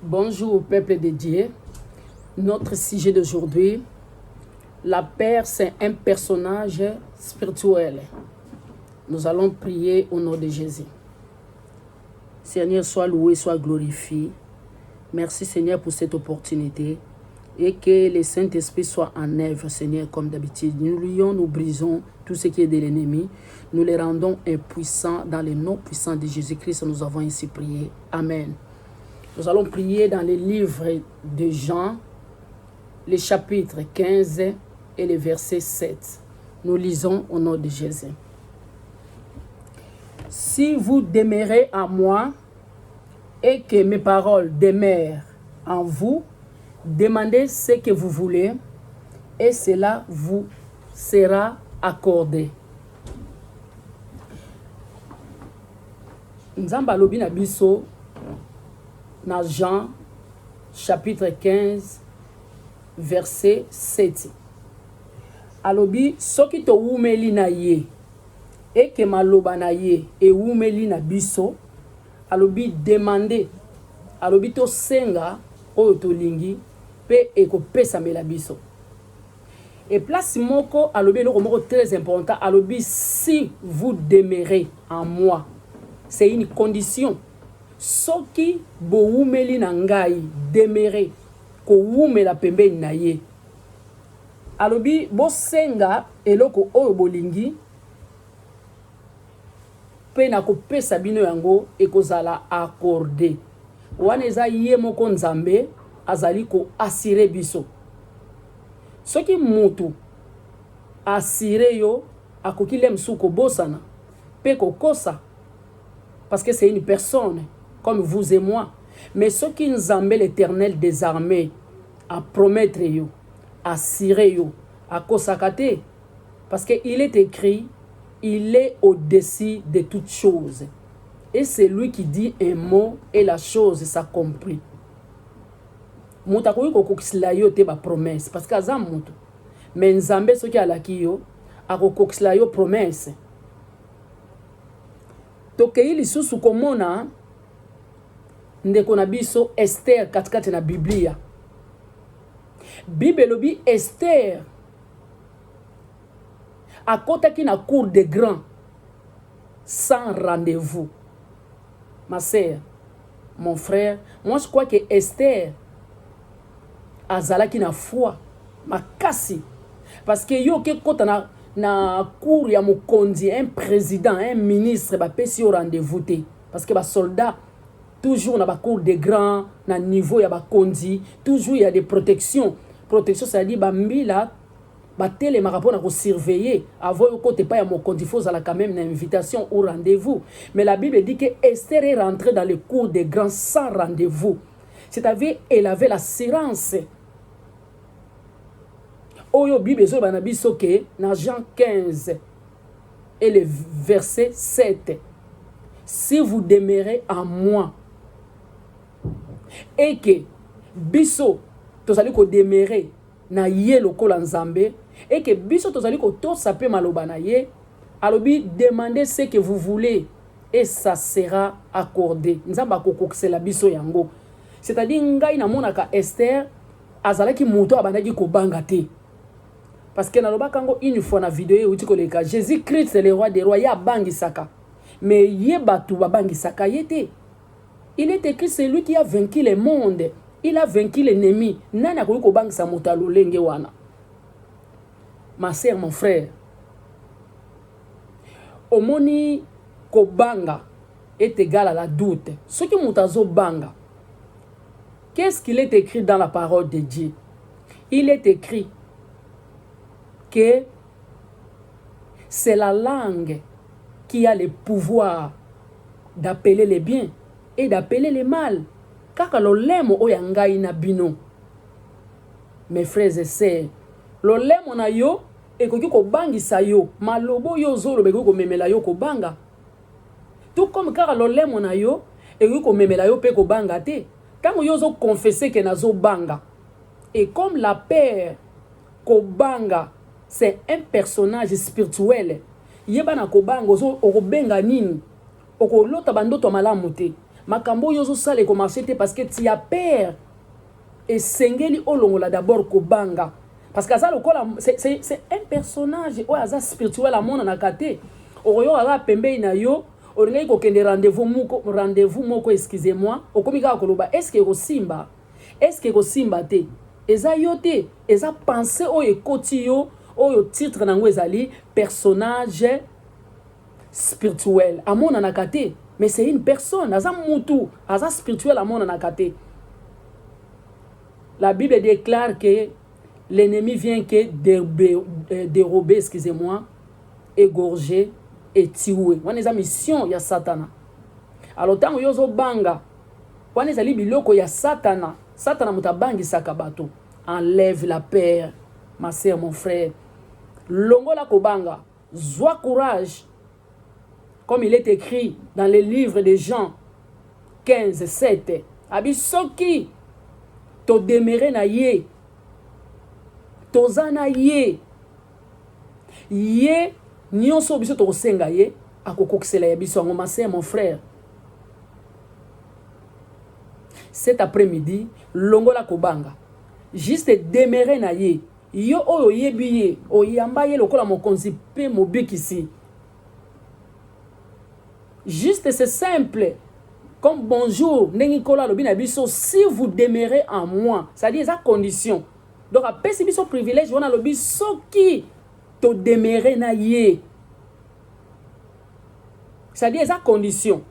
Bonjour au peuple de Dieu. Notre sujet d'aujourd'hui, la paix, c'est un personnage spirituel. Nous allons prier au nom de Jésus. Seigneur, sois loué, sois glorifié. Merci Seigneur pour cette opportunité et que le Saint-Esprit soit en œuvre, Seigneur, comme d'habitude. Nous lions, nous brisons tout ce qui est de l'ennemi. Nous les rendons impuissants dans le nom puissant de Jésus-Christ. Nous avons ainsi prié. Amen. Nous allons prier dans le livre de Jean, le chapitre 15 et le verset 7. Nous lisons au nom de Jésus. Si vous demeurez en moi et que mes paroles demeurent en vous, demandez ce que vous voulez et cela vous sera accordé. Nzamba lobi na biso na Jean chapitre 15 verset 7. Alobi soki to wumeli na ye et que maloba na ye e wumeli na biso, alobi demande, alobi to senga oyo to lingi pe ekopesa mela biso. Et place moko alobi eloko moko très important, alobi si vous demeurez en moi. C'est une condition. Soki bo wumeli na ngai demeure ko wumela pembeni na ye. Alobi bo senga eloko oyo bolingi pe na kopesa bino yango ekozala accordé. Wana eza ye moko Nzambe azali ko assurer biso. Soki mutu assurer yo akoki lemsu ko bosana pe ko kosa parce que c'est une personne comme vous et moi. Mais ce qui nous emmène l'Éternel des armées à promettre yo, à cirer yo, à kosakate, parce qu'il est écrit, il est au-dessus de toutes choses. Et c'est lui qui dit un mot et la chose s'accomplit. Moutakoui kokokisla yo te ba promesse, parce que azam moutou. Mais Nzambe ce qui a la kiyo, a kokokisla yo promesse. Tokei lisusu komona ndeko na biso Esther katikati na Biblia. Bible lobi Esther akotaki na cour des grands sans rendez-vous. Ma sœur, mon frère, moi je crois que Esther azalaki na foi makasi parce que yo ke kota na cour ya mokonzi, un président, un ministre ba pesi au rendez-vous te parce que ba soldat toujours na ba cour des grands na niveau ya ba konzi, toujours il y a des protections. Protection ça dit ba mbila ba télé marapona ko surveiller avant yo côté pas ya mokonzi, faut la quand même une invitation au rendez-vous. Mais la Bible dit que Esther est rentrée dans le cour des grands sans rendez-vous. C'est-à-dire elle avait l'assurance. Oyo Bible zo bana biso ke na Jean 15 et le verset 7. Si vous demeurez en moi et que biso tozali ko demeurer na ye lokola Nzambe et que biso tozali ko to sape maloba na ye, alobi demandez ce que vous voulez et ça sera accordé. Nzamba kokokisela biso yango. C'est-à-dire ngai na monaka Esther azalaki muto abandaki ko banga te. Parce que naloba kango une fois na vidéo uti koleka Jésus-Christ c'est le roi des rois ya bangi saka. Mais ye batu ba bangi saka yete. Il est écrit c'est lui qui a vaincu le monde. Il a vaincu l'ennemi. Nani akoki ko bangi sa moto alolenge wana. Ma sœur, mon frère. Omoni ko banga est égal à la doute. Ce qui moutazo banga. Qu'est-ce qu'il est écrit dans la parole de Dieu? Il est écrit que c'est la langue qui a le pouvoir d'appeler les biens et d'appeler les mal. Kaka lo lemo oyangai na bino. Mes frères et sœurs, lo lemo na yo ekoki ko bangisa yo, malobo yo zolo beko ko memela yo ko banga. Tout comme kaka lo lemo na yo ekoki ko memela yo pe ko banga te. Tango yo zo confesser que nazo banga. Et comme la paix ko banga c'est un personnage spirituel. Yeba na ko banga zo okobenga nini? Okolota bandoto malamu te. makambo oyo ozosala ekomarche te parce que tu as peur. Esengeli olongola d'abord kobanga. Parce que c'est un personnage oyo aza spirituel amonanaka te. Oyo aza pembei na yo, olingai kokende rendez-vous moko, excusez-moi, okomi kaka koloba est-ce que ekosimba? Est-ce que ekosimba te? Eza yo te, eza pensée oyo ekoti yo, oyo titre nango ezali personnage spirituel amonanaka te. Mais c'est une personne, aza mutu, aza spirituel amonanaka te. La Bible déclare que l'ennemi vient que dérober, excusez-moi, égorger et tuer. On est en mission, il y a Satana. Alors, tant que yozo banga, on est allé biloko, il y a Satana. Satana mutabangi sakabato. Enlève la peur, ma sœur, mon frère. Longo la kobanga, sois courage. Comme il est écrit dans le livre de Jean 15, 7. Abisoki, to demere na ye. Tozana ye. Ye, nyonso biso to senga ye. Akokokisela ya biso ngo ma sœur, mon frère. Cet après-midi, longola kobanga. Juste demere na ye. Yo oyo yebi ye. Oyamba ye lokola mokonzi pe mobikisi. Juste c'est simple. Comme bonjour, si vous demeurez en moi, c'est-à-dire sa condition. Donc après si biso privilège, on a le biso qui te demeurer na ye. C'est-à-dire sa condition.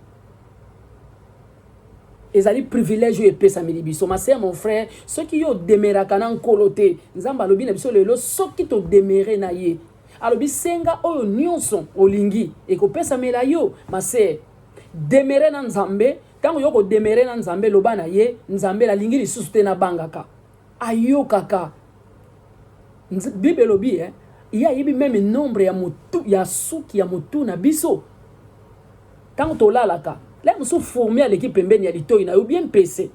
Et ça dit privilège et paix ça biso. Ma sœur, mon frère, ceux qui ont demeuré kanan kolote, nzamba lobi na biso lelo ceux qui te demeurer na ye. Alobi senga oyo nyonso olingi et ko pesa mela yo, ma sœur. Demere na nzambe, tango yoko demere na nzambe loba na ye, nzambe la lingi lisusu te na bangaka. Ayo kaka. Bible lobi il y a yebi même nombre ya mutu ya suki ya mutu na biso. Tango to lalaka, là musu fourmi à l'équipe pembeni ya litoi na yo bien pese.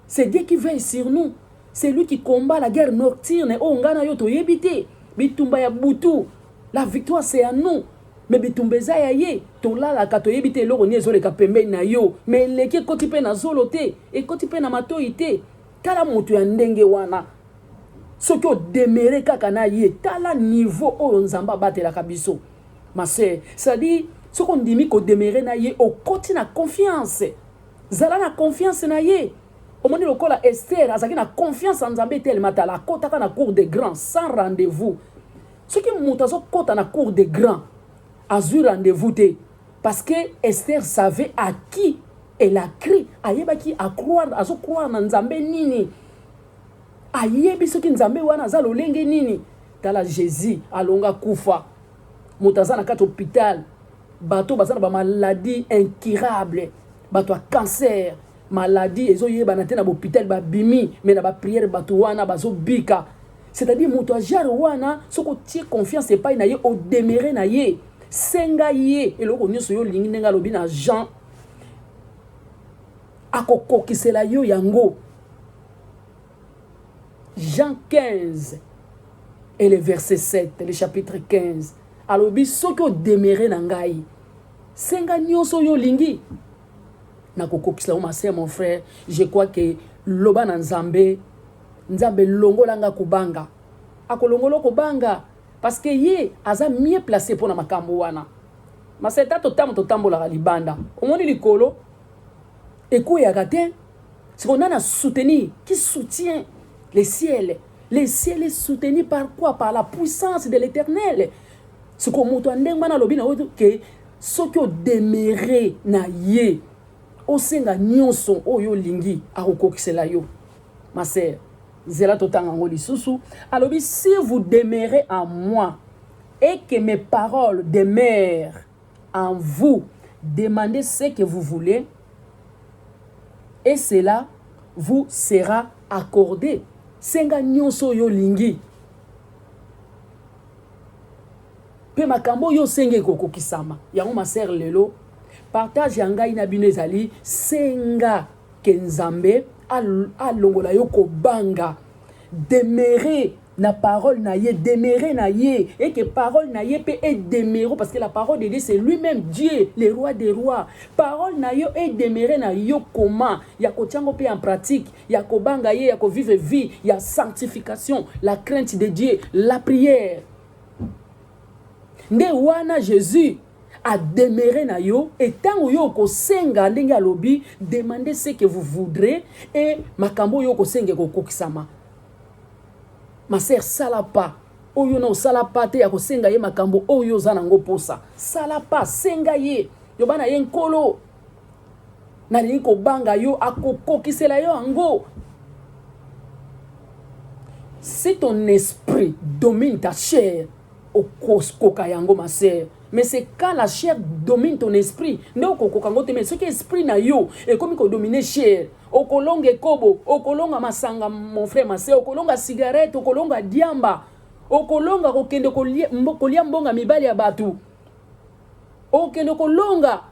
C'est Dieu qui veille sur nous. C'est lui qui combat la guerre nocturne. Oh ngana yo to yebite. Bitumba ya butu. La victoire c'est à nous. Mais bitumbeza ya ye to la kato yebite loko ni ezoleka pembeni na yo mais leki koti pe na zolo te e koti pe na matoi te tala mutu ya ndenge wana soki o demere kaka na ye tala niveau oyo nzamba batelaka biso ma sœur ça dit soki ondimi ko demere na ye o koti na confiance zala na confiance na ye omoni lokola Esther azaki na confiance en nzambe tellement tala kotaka na cour des grands sans rendez-vous soki mutu azokota na cour des grands azur rendez-vous te parce que Esther savait à qui elle a crié ayeba ki a croire azo croire na nzambe nini ayebi soki nzambe wana za lolenge nini tala Jésus alonga kufa mutaza na kati hôpital bato bazana ba maladie incurable bato a cancer maladie ezoyeba na te na hôpital ba bimi mais na ba prière bato wana bazo bika c'est-à-dire muto ajar wana soko tie confiance et pas na ye au demeurer na ye senga ye eloko nyonso yo lingi ndenga lobi na Jean akokokisela yo yango Jean 15 et le verset 7 le chapitre 15 alobi soki o demeurer na ngai senga nyonso yo lingi na kokokisela ma sœur mon frère je crois que loba na nzambe longola nga kubanga akolongolo kubanga parce que ye aza mieux placé pour na makambo wana maseta totambola la libanda omoni likolo eko ya gate c'est qu'on a soutenu qui soutient les ciels est soutenu par quoi par la puissance de l'Éternel c'est qu'on moto ndengba na lobi na que ce que demeurer na ye osenga nyonso oyo lingi akokokisela yo ma sœur zela totanga ngoli susu alobi si vous demeurez en moi et que mes paroles demeurent en vous demandez ce que vous voulez et cela vous sera accordé senga nyonso yo lingi pe makambo yo senge kokokisama yango ma sœur lelo partage yanga ina bino ezali senga ke nzambe alongola yo kobanga demeurer na parole na ye, demeurer na ye, et que parole na ye peut être demeurer, parce que la parole de Dieu c'est lui-même Dieu, le roi des rois. Parole na yo est demeurer na yo comment? Ya ko tiango pe en pratique, ya ko banga ye, ya ko vivre vie, ya sanctification, la crainte de Dieu, la prière. Nde wana Jésus a demeuré na yo, et tant yo ko senga ndenge alobi, demandez ce que vous voudrez, et makambo yo ko senge ko kokisama. Ma sœur salapa oyo na salapa te ya ko senga ye makambo oyo za nango posa salapa senga ye yo bana ye nkolo na lingi ko banga yo akokokisela yo ango. Si ton esprit domine ta chair au koskoka yango ma sœur, mais c'est quand la chair domine ton esprit ndo kokoka ngo te, mais ce que esprit na yo et comme ko dominer chair okolonga kobo okolonga masanga mon frère ma sœur, okolonga cigarette, okolonga diamba, okolonga kokende kolia mbonga mibali ya batu, okende kolonga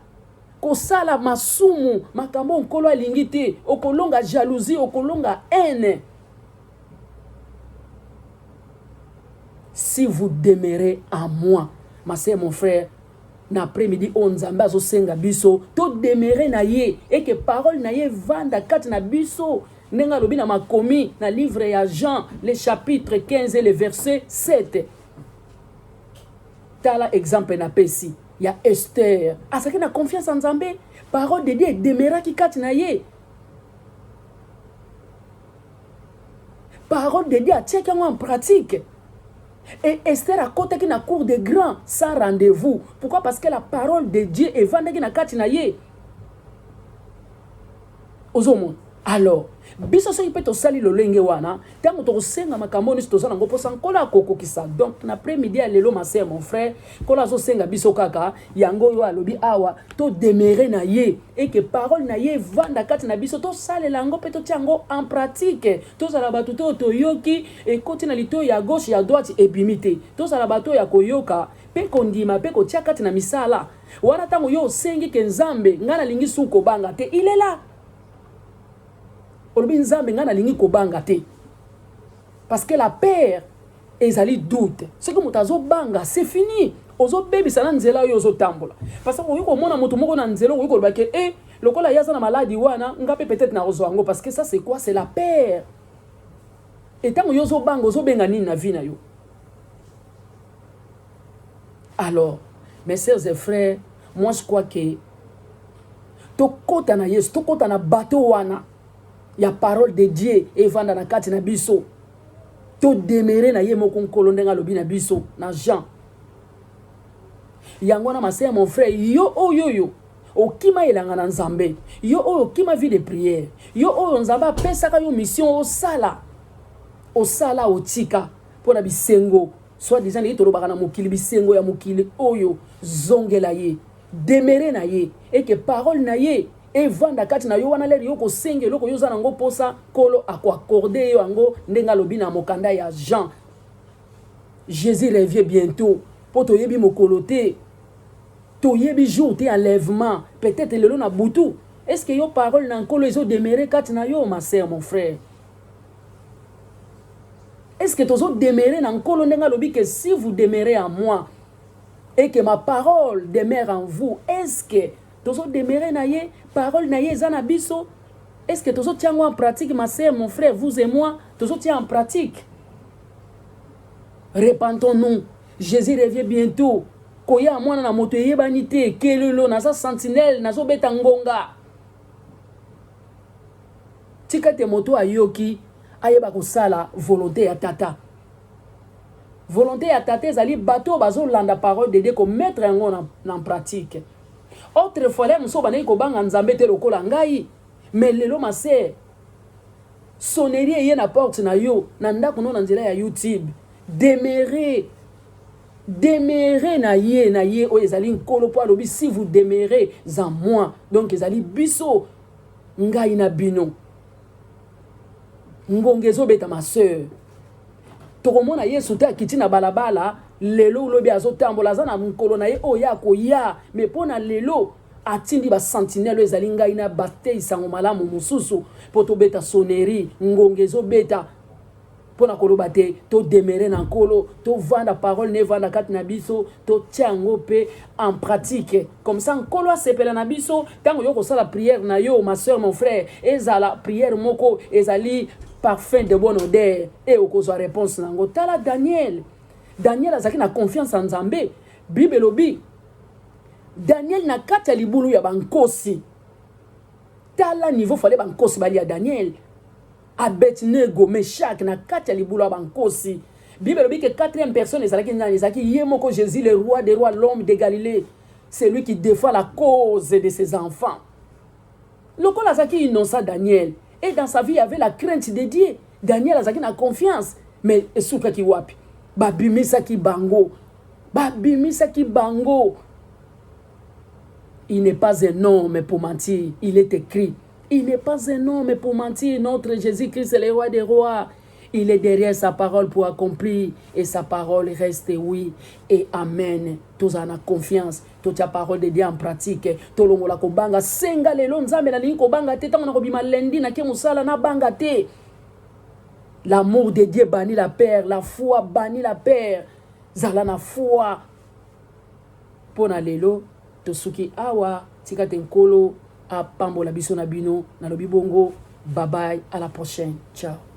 kosala masumu makambo nkolo alingi te, okolonga jalousie, okolonga haine. Si vous demeurez en moi, ma sœur, mon frère, l'après-midi, on zamba zo senga biso, to demeurer na ye, et que parole na ye vanda kat na biso. Nenga lobi na makomi, na livre ya Jean, le chapitre 15 et le verset 7. Tala exemple na pesi, ya Esther. Asake na confiance en Zambé, parole de Dieu demeura ki kat na ye. Parole de Dieu a tchèque en pratique. Et Esther a côté qui na cour des grands sans rendez-vous. Pourquoi? Parce que la parole de Dieu est vendue na katina ye. Ozomon. Alors, biso so peut sali lo lenge wana, tango to senga makambo ni tozana ngo posa nkola koko kisa. Donc na après-midi alelo ma sœur mon frère, kola zo senga biso kaka, yango yo alobi awa to demeurer na ye et que parole na ye vanda katina biso to sale lango pe to tiango en pratique. To sala batu to yoki et kotina lito ya gauche ya droite et bimité. To sala batu ya koyoka pe kondima pe ko tia katina misala. Wana tango yo sengi ke Nzambe ngana lingi suko banga te, il est là. Parce que la peur ezali doute. Ce que mutazo banga c'est fini. Ozo baby sana nzela yo zo tambola. Parce que oyiko mona moto moko na nzela oyiko lobake lokola yaza na maladie wana ngape peut-être na ozo ango, parce que ça c'est quoi? C'est la peur. Et tant yo zo banga ozo benga nini na vie na yo. Alors, mes sœurs et frères, moi je crois que to kota na Yesu, to kota na bateau wana. Ya parole de Dieu et vanda na kati na biso. To demeurer na ye moko nkolo ndenga lobi na biso na Jean. Yango na masé mon frère, yo yo okima elanga na Nzambe. Yo okima vie de prière. Yo Nzamba pesaka yo mission au sala otika pona bisengo. Soit disant ni tolobaka na mokili bisengo ya mokili oyo zongela ye. Demeurer na ye et que parole na ye et vanda kati na yo wana leri yo ko senge loko yo za nango posa kolo ako accorder yo ango ndenga lobi na mokanda ya Jean. Jésus revient bientôt. Po to yebi mokolo te. To yebi jour te enlèvement. Peut-être lelo na butu. Est-ce que yo parole na nkolo ezo demeurer kati na yo ma sœur mon frère? Est-ce que tozo demeurer na nkolo ndenga lobi que si vous demeurez en moi et que ma parole demeure en vous, est-ce que tozo demeurer na ye, parole na ye zana biso? Est-ce que tozo tiens en pratique ma sœur, mon frère, vous et moi, tozo tiens en pratique? Répentons-nous. Jésus revient bientôt. Koya mwana na moto yebanite, kelelo na sa sentinelle, na zo beta ngonga. Tika te moto ayoki, ayeba kosala volonté ya tata. Volonté ya tata ezali bateau bazo landa parole de Dieu ko mettre yango en pratique. Autrefois, les gens qui ont Nzambe te lokola ngai, mais lelo ma sœur, sonnerie ye na porte na yo, nanda kuno na nzela ya YouTube, demeurer na ye o ezali nkolo po alobi si vous demeurez en moi, donc ezali biso ngai na bino. Ngongezo beta ma sœur. Tokomona Yesu te akiti na balabala lelo lobi azotambola za na nkolo na ye oya koya, mais pona lelo atindi ba sentinelle ezali ngai na bate isango malamu mususu poto beta sonnerie ngongezo beta pona koloba te to demeurer na nkolo to vanda parole ne vanda kati na biso to tiango pe en pratique comme ça nkolo asepela na biso tango yo kosala prière na yo ma soeur mon frère ezala prière moko ezali parfum de bonne odeur et okozwa réponse nango tala Daniel azaki na confiance en Nzambe Bible lobi Daniel na kati ya libulu ya bankosi tala niveau fallait bankosi bali ya Daniel Abednego Meshach na kati ya libulu ya bankosi Bible lobi que quatrième personne ezalaki yemoko Jésus le roi des rois l'homme de Galilée c'est lui qui défend la cause de ses enfants lokola azaki innocent Daniel et dans sa vie il y avait la crainte de Dieu Daniel azaki na confiance mais esukaki wapi babimisaki bango il n'est pas un homme pour mentir il est écrit il n'est pas un homme pour mentir notre Jésus-Christ est le roi des rois il est derrière sa parole pour accomplir et sa parole reste oui et amen tous en a confiance toute la parole de Dieu en pratique tolongola ko banga senga lelo nzambe na lingi ko banga te tango na ko bima lendi na ke musala na banga te l'amour de Dieu bannit la peur la foi bannit la peur zala na foi pona lelo tosuki awa tika tenkolo a pambola biso na bino na lobi bongo bye bye à la prochaine ciao